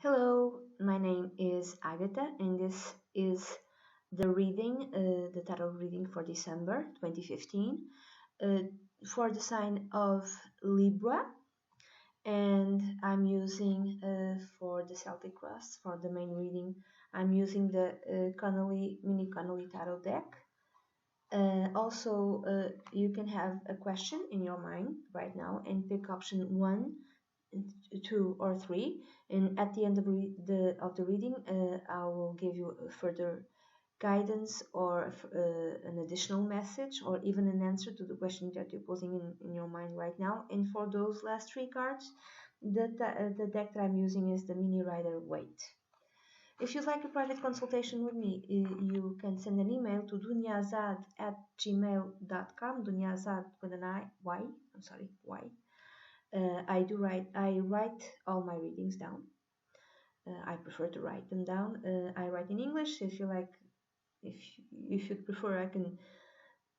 Hello, my name is Agatha, and this is the tarot reading for December 2015, uh, for the sign of Libra. And I'm using for the Celtic Cross, for the main reading, I'm using the Mini Connolly Tarot deck. Also, you can have a question in your mind right now and pick option 1, 2, or 3. And at the end of the reading, I will give you further guidance or an additional message or even an answer to the question that you're putting in your mind right now. And for those last 3 cards, the deck that I'm using is the Mini Rider Waite. If you'd like a private consultation with me, you can send an email to dunyazad@gmail.com, dunyazad with an I, Y, I'm sorry, Y. I write all my readings down. I prefer to write them down. I write in English. If you like, if you prefer,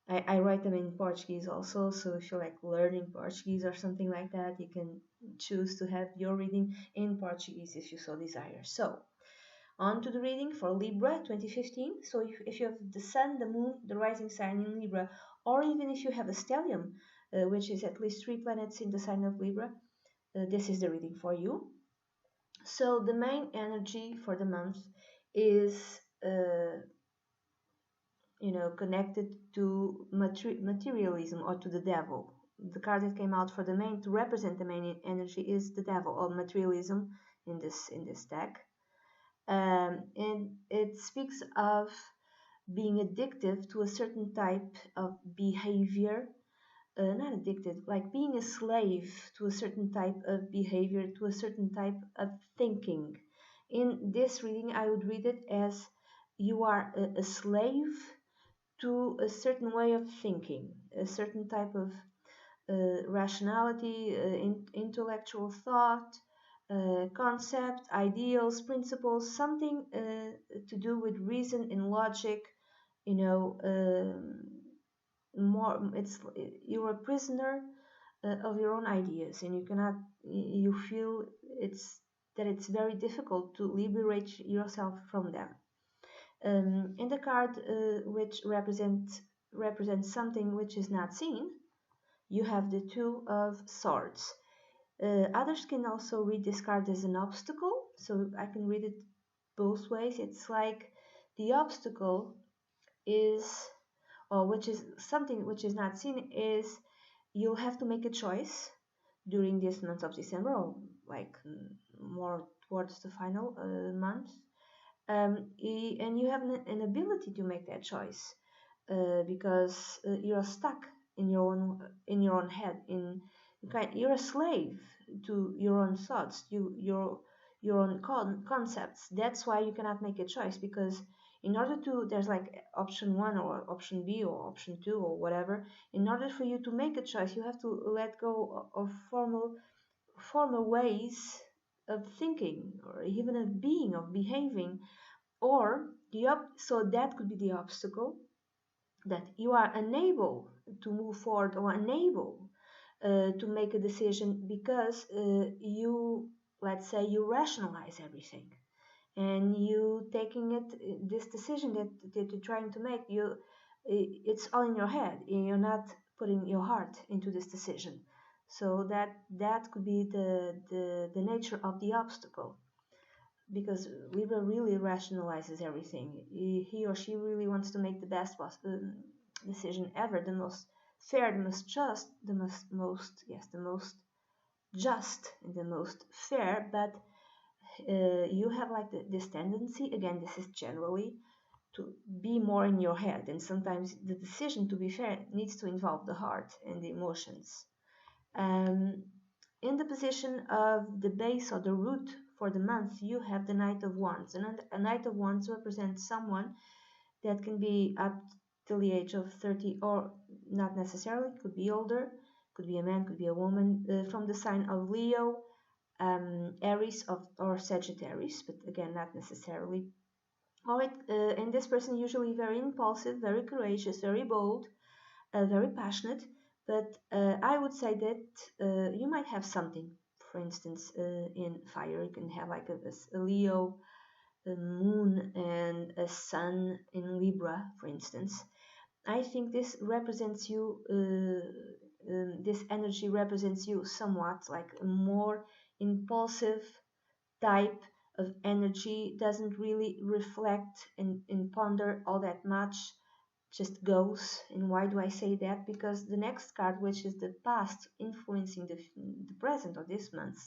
I write them in Portuguese also. So if you like learning Portuguese or something like that, you can choose to have your reading in Portuguese if you so desire. So on to the reading for Libra 2015. So if you have the Sun, the Moon, the rising sign in Libra, or even if you have a stellium, which is at least 3 planets in the sign of Libra, this is the reading for you. So the main energy for the month is, connected to materialism or to the devil. The card that came out for the main to represent the main energy is the devil or materialism in this deck. And it speaks of being addictive to a certain type of behavior, not addicted, like being a slave to a certain type of behavior, to a certain type of thinking. In this reading, I would read it as you are a slave to a certain way of thinking, a certain type of rationality, intellectual thought, concept, ideals, principles, something to do with reason and logic. You know, more it's you're a prisoner of your own ideas, and you feel it's very difficult to liberate yourself from them. In the card, which represents something which is not seen, you have the Two of Swords. Others can also read this card as an obstacle, so I can read it both ways. It's like the obstacle is, or which is something which is not seen, is you'll have to make a choice during this month of December, or like more towards the final month. And you have an ability to make that choice because you're stuck in your own head. You're a slave to your own thoughts, your own concepts. That's why you cannot make a choice, because in order to, there's like option 1 or option B or option 2 or whatever. In order for you to make a choice, you have to let go of formal ways of thinking, or even of being, of behaving, or so that could be the obstacle, that you are unable to move forward or unable to make a decision because let's say you rationalize everything, and you taking this decision that you're trying to make, it's all in your head, and you're not putting your heart into this decision. So that could be the nature of the obstacle, because Libra really rationalizes everything. He or she really wants to make the best decision ever, the most fair, the most just, the most just and the most fair. But you have like this tendency, again, this is generally, to be more in your head, and sometimes the decision to be fair needs to involve the heart and the emotions. In the position of the base or the root for the month, you have the Knight of Wands. And a Knight of Wands represents someone that can be up till the age of 30, or not necessarily, could be older, could be a man, could be a woman, from the sign of Leo, Aries, or Sagittarius, but again, not necessarily. And this person usually very impulsive, very courageous, very bold, very passionate, but I would say that you might have something for instance, in fire. You can have like a Leo, a moon, and a sun in Libra, for instance. I think this represents you, this energy represents you somewhat like a more impulsive type of energy, doesn't really reflect and ponder all that much, just goes. And why do I say that? Because the next card, which is the past influencing the present of this month,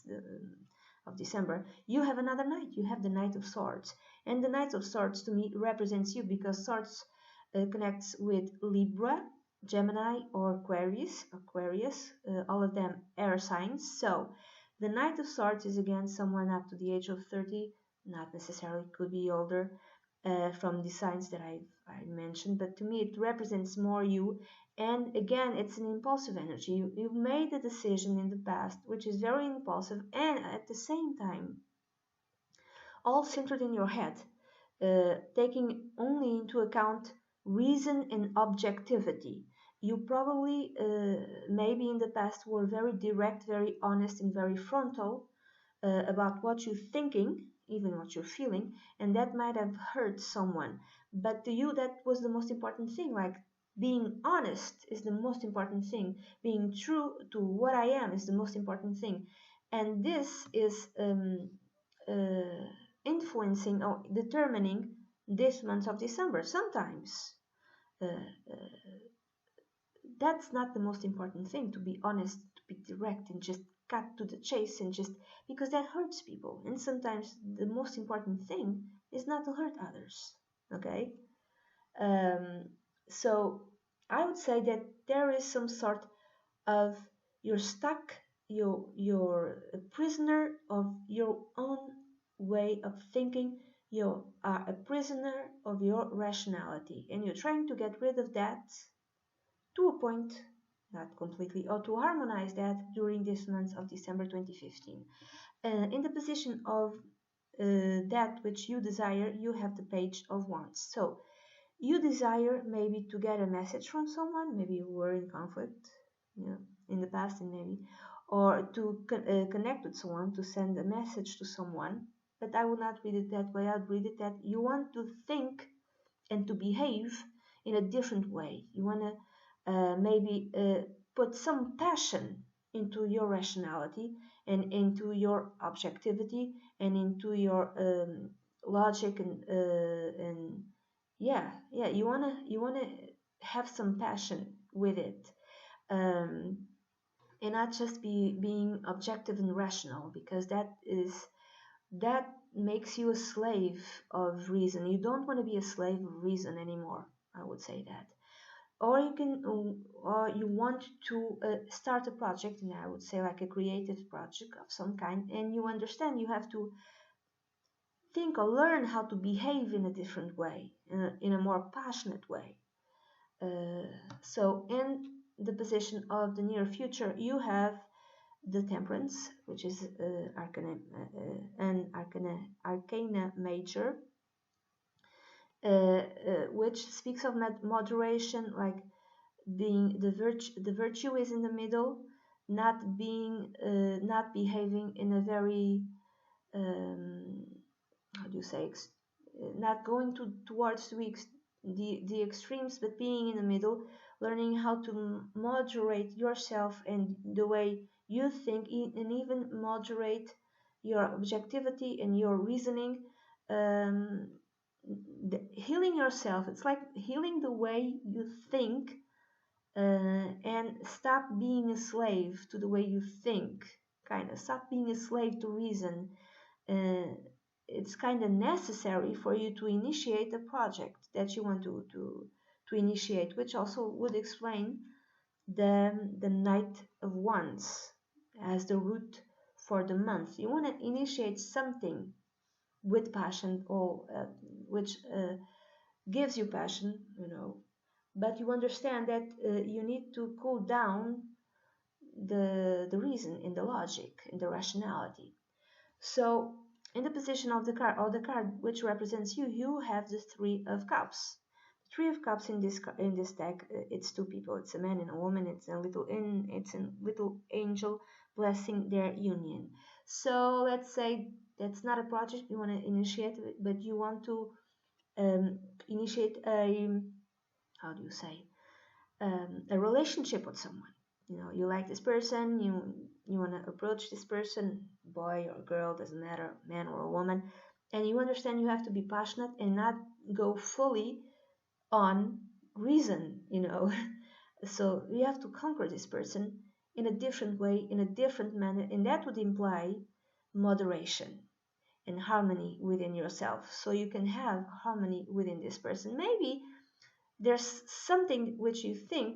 of December, you have another knight. You have the Knight of Swords. And the Knight of Swords to me represents you, because swords connects with Libra, Gemini, or Aquarius, all of them air signs. So the Knight of Swords is again someone up to the age of 30, not necessarily, could be older, from the signs that I mentioned, but to me it represents more you. And again, it's an impulsive energy. You've made a decision in the past which is very impulsive, and at the same time all centered in your head, taking only into account reason and objectivity. You probably, maybe in the past, were very direct, very honest, and very frontal about what you're thinking, even what you're feeling, and that might have hurt someone. But to you, that was the most important thing. Like, being honest is the most important thing. Being true to what I am is the most important thing. And this is uh, influencing or determining this month of December. Sometimes uh, that's not the most important thing, to be honest, to be direct and just cut to the chase, and just because that hurts people. And sometimes the most important thing is not to hurt others. Okay? Um, so I would say that there is some sort of, you're stuck, you're a prisoner of your own way of thinking. You are a prisoner of your rationality, and you're trying to get rid of that to a point, not completely, or to harmonize that during this month of December 2015. In the position of that which you desire, you have the Page of Wands. So you desire maybe to get a message from someone, maybe you were in conflict, you know, in the past, and maybe, or to connect with someone, to send a message to someone. But I would not read it that way. I'd read it that you want to think and to behave in a different way. You want to maybe put some passion into your rationality, and into your objectivity, and into your logic, and yeah, you wanna have some passion with it, um, and not just being objective and rational, because that makes you a slave of reason. You don't want to be a slave of reason anymore, I would say that. Or you can, or you want to start a project, and I would say like a creative project of some kind, and you understand you have to think or learn how to behave in a different way, in a more passionate way. Uh, so in the position of the near future, you have the Temperance, which is Arcana Major, which speaks of moderation, like being the virtue is in the middle, not behaving in a very, um, how do you say, not going towards the extremes, but being in the middle, learning how to moderate yourself and the way you think, and even moderate your objectivity and your reasoning. um, Healing yourself, it's like healing the way you think, and stop being a slave to the way you think. Kind of stop being a slave to reason. uh, it's kind of necessary for you to initiate a project that you want to initiate, which also would explain the Knight of Wands as the root for the month. You want to initiate something with passion, or which gives you passion, but you understand that you need to cool down the reason, in the logic, in the rationality. So in the position of the card, or the card which represents you, you have the Three of Cups. The Three of Cups in this deck, it's two people. It's a man and a woman. It's a little angel blessing their union. So let's say that's not a project you want to initiate, but you want to um, initiate a, how do you say, a relationship with someone. You know, you like this person, you want to approach this person, boy or girl, doesn't matter, man or a woman, and you understand you have to be passionate and not go fully on reason, you know. So you have to conquer this person in a different way, in a different manner, and that would imply moderation and harmony within yourself. So you can have harmony within this person. Maybe there's something which you think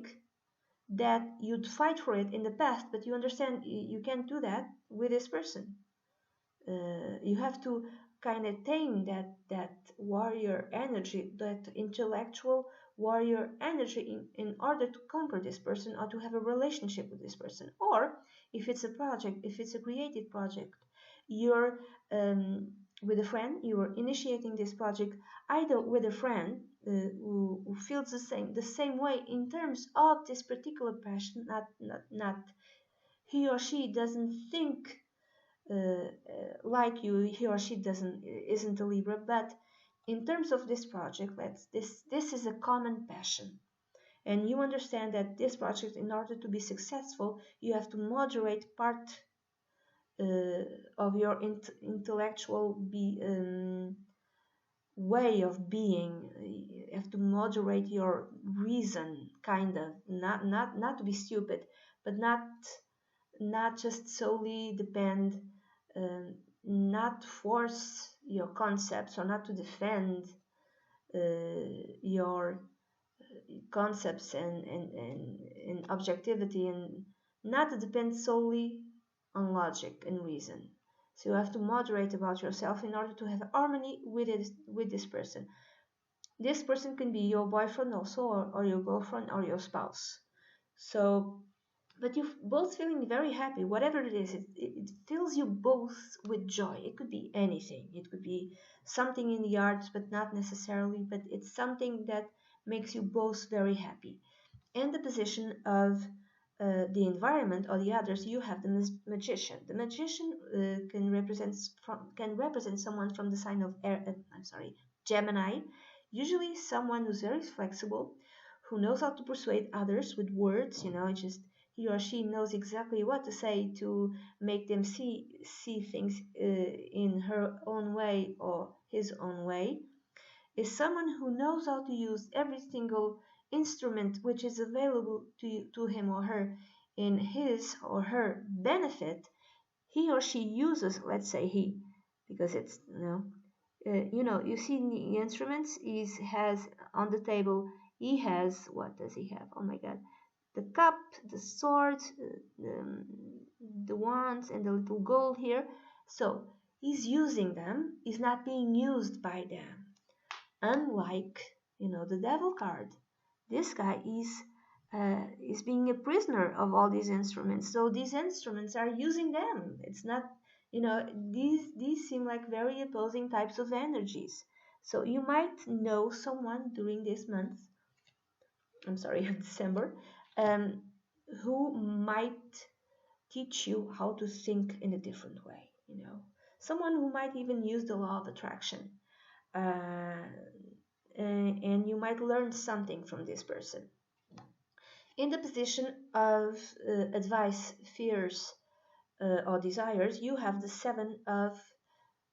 that you'd fight for it in the past, but you understand you can't do that with this person. You have to kind of tame that warrior energy, that intellectual warrior energy in order to conquer this person or to have a relationship with this person. Or if it's a project, if it's a creative project, you're with a friend, you are initiating this project either with a friend who feels the same way in terms of this particular passion, not he or she doesn't think like you, he or she doesn't isn't a Libra, but in terms of this project, this is a common passion, and you understand that this project, in order to be successful, you have to moderate part of your intellectual way of being. You have to moderate your reason, kind of, not to be stupid, but not just solely depend, um, not force your concepts or not to defend your concepts and objectivity, and not to depend solely on logic and reason. So you have to moderate about yourself in order to have harmony with this person. This person can be your boyfriend also, or your girlfriend or your spouse. So but you're both feeling very happy, whatever it is, it fills you both with joy. It could be anything, it could be something in the arts, but not necessarily, but it's something that makes you both very happy. In the position of the environment or the others, you have the magician. The magician can represent someone from the sign of air. I'm sorry, Gemini. Usually, someone who's very flexible, who knows how to persuade others with words. You know, just he or she knows exactly what to say to make them see things in her own way or his own way, is someone who knows how to use every single instrument which is available to him or her in his or her benefit. He or she uses, let's say he, because it's, you see the instruments he has on the table. He has, what does he have? Oh my God, the cup, the sword, the wands, and the little gold here. So he's using them. He's not being used by them. Unlike, the devil card, this guy is being a prisoner of all these instruments. So these instruments are using them. It's not, these seem like very opposing types of energies. So you might know someone during this month, I'm sorry, December, um, who might teach you how to think in a different way. Someone who might even use the law of attraction, uh, and you might learn something from this person. In the position of advice, fears, or desires, you have the Seven of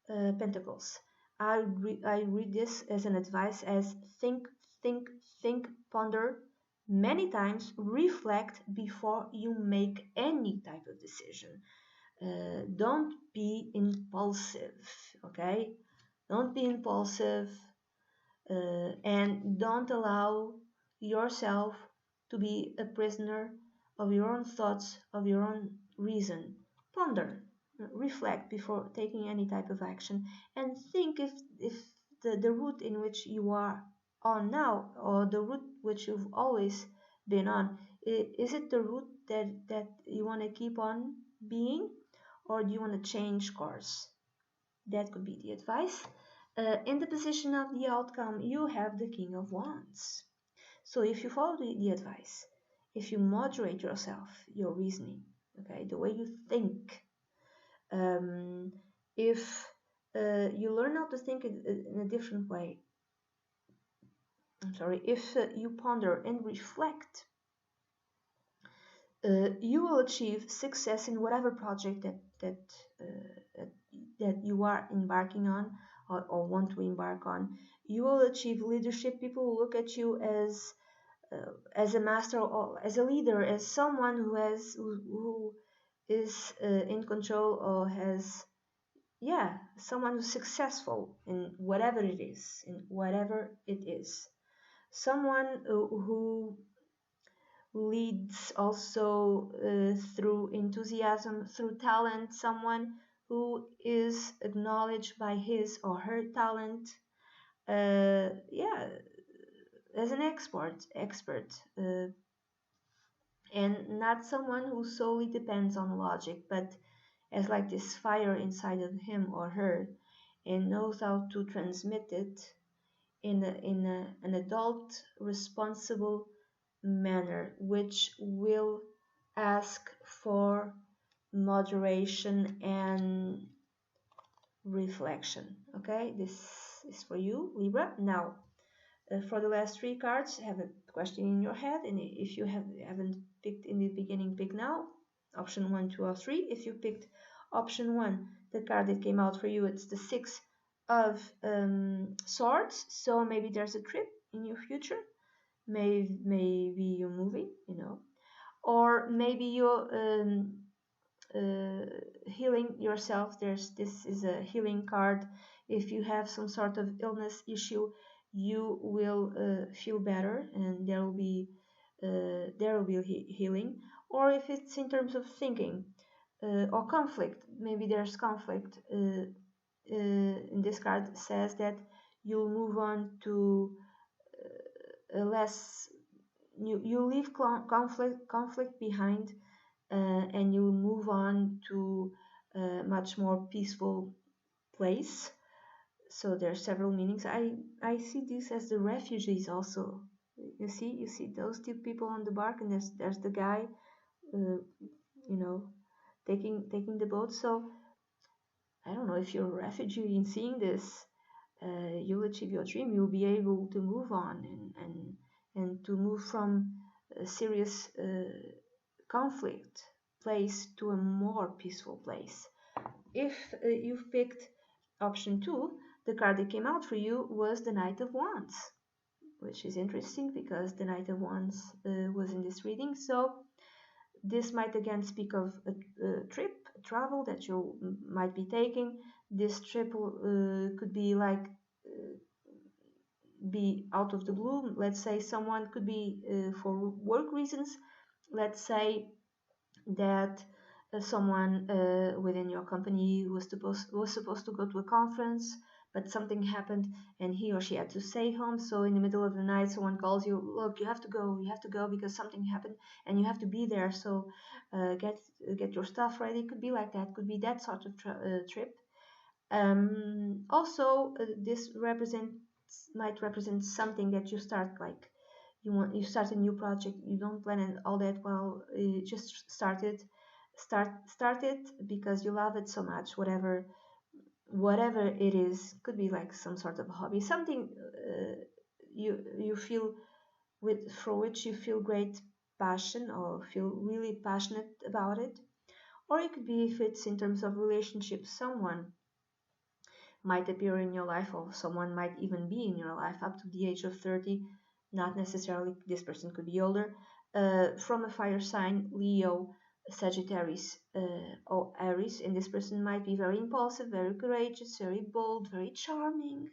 Pentacles. I read this as an advice, as think, think, think, ponder many times, reflect before you make any type of decision. Don't be impulsive, okay? Don't be impulsive, and don't allow yourself to be a prisoner of your own thoughts, of your own reason. Ponder, reflect before taking any type of action, and think if the route in which you are on now, or the route which you've always been on, is it the route that you want to keep on being, or do you want to change course? That could be the advice. In the position of the outcome, you have the King of Wands. So if you follow the advice, if you moderate yourself, your reasoning, Okay, the way you think. Um, if you learn how to think in a different way, I'm sorry, if you ponder and reflect, you will achieve success in whatever project uh, that you are embarking on, or want to embark on. You will achieve leadership. People will look at you as a master, or as a leader, as someone who is in control, or has, yeah, someone who's successful in whatever it is. Someone who leads also through enthusiasm, through talent, someone who is acknowledged by his or her talent, yeah, as an expert, and not someone who solely depends on logic, but as like this fire inside of him or her, and knows how to transmit it an adult responsible manner, which will ask for moderation and reflection. Okay, this is for you, Libra. Now, for the last three cards, have a question in your head, and if you haven't picked in the beginning, pick now. Option 1, 2, or 3. If you picked option 1, the card that came out for you, it's the Six of Swords. So maybe there's a trip in your future. Maybe you're moving, or maybe you're uh, healing yourself. This is a healing card. If you have some sort of illness issue, you will feel better, and there will be healing. Or if it's in terms of thinking, or conflict, maybe there's conflict. In this card says that you'll move on to less. You leave conflict behind, and you move on to a much more peaceful place. So there are several meanings. I see this as the refugees also. You see those two people on the bark, and there's the guy, uh, you know, taking the boat. So I don't know if you're a refugee in seeing this. You'll achieve your dream. You'll be able to move on, and to move from a serious conflict place to a more peaceful place. If you've picked option 2, the card that came out for you was the Knight of Wands, which is interesting because the Knight of Wands was in this reading. So this might again speak of a trip, a travel that you might be taking. This trip could be like be out of the blue. Let's say someone could be for work reasons. Let's say that someone within your company was supposed to go to a conference, but something happened and he or she had to stay home. So in the middle of the night, someone calls you, look, you have to go because something happened, and you have to be there. So get your stuff ready. It could be like that. Could be that sort of trip. Also, this might represent something that you start, like you start a new project. You don't plan it all that well. You just start it because you love it so much. Whatever it is, could be like some sort of hobby, something you feel for which you feel great passion, or feel really passionate about it. Or it could be, if it's in terms of relationships, someone might appear in your life, or someone might even be in your life up to the age of 30. Not necessarily, this person could be older, from a fire sign, Leo, Sagittarius, or Aries. And this person might be very impulsive, very courageous, very bold, very charming,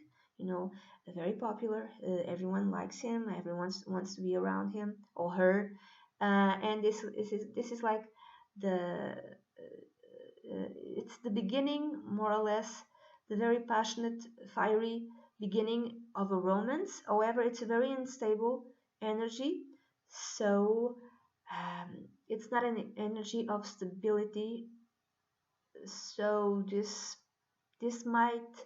very popular. Everyone likes him, everyone wants to be around him or her. And this is like the it's the beginning, more or less, the very passionate, fiery beginning of a romance. However, it's a very unstable energy, so it's not an energy of stability. So this might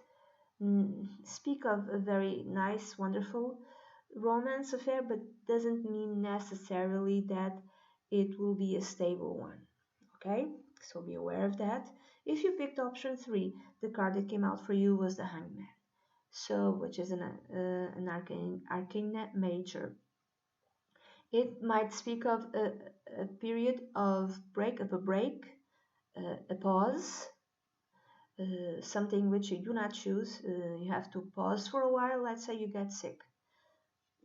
speak of a very nice, wonderful romance affair, but doesn't mean necessarily that it will be a stable one. Okay, so be aware of that. If you picked option 3, the card that came out for you was the Hangman. So, which is an arcane major. It might speak of a period of a break, a pause, something which you do not choose. You have to pause for a while. Let's say you get sick.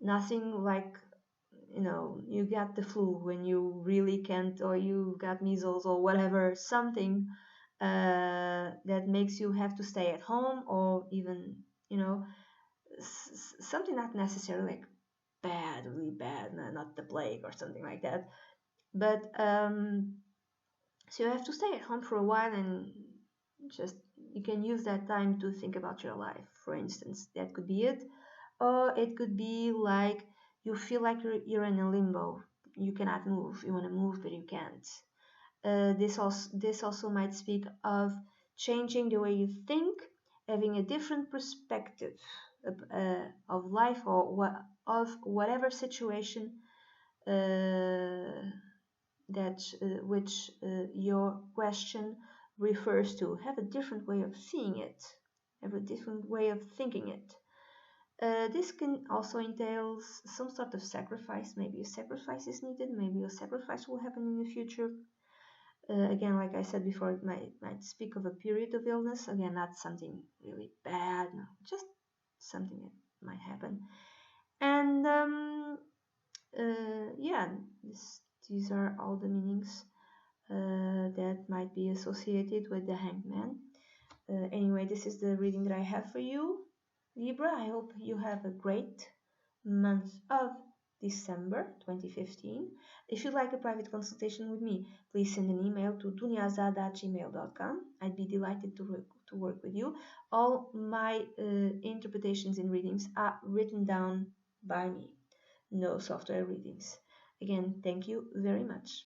Nothing like, you got the flu when you really can't, or you got measles or whatever, something that makes you have to stay at home, or even, something not necessarily like bad, really bad, not the plague or something like that. But so you have to stay at home for a while, and just you can use that time to think about your life, for instance. That could be it. Or it could be like you feel like you're in a limbo. You cannot move. You want to move, but you can't. This also might speak of changing the way you think, having a different perspective of life, or of whatever situation that which your question refers to. Have a different way of seeing it. Have a different way of thinking it. This can also entail some sort of sacrifice. Maybe a sacrifice is needed. Maybe a sacrifice will happen in the future. Again, like I said before, it might speak of a period of illness. Again, not something really bad, no, just something that might happen. And yeah, these are all the meanings that might be associated with the Hangman. Anyway, this is the reading that I have for you, Libra. I hope you have a great month of December 2015. If you'd like a private consultation with me, please send an email to dunyaazad@gmail.com. I'd be delighted to work with you. All my interpretations and readings are written down by me, no software readings. Again, thank you very much.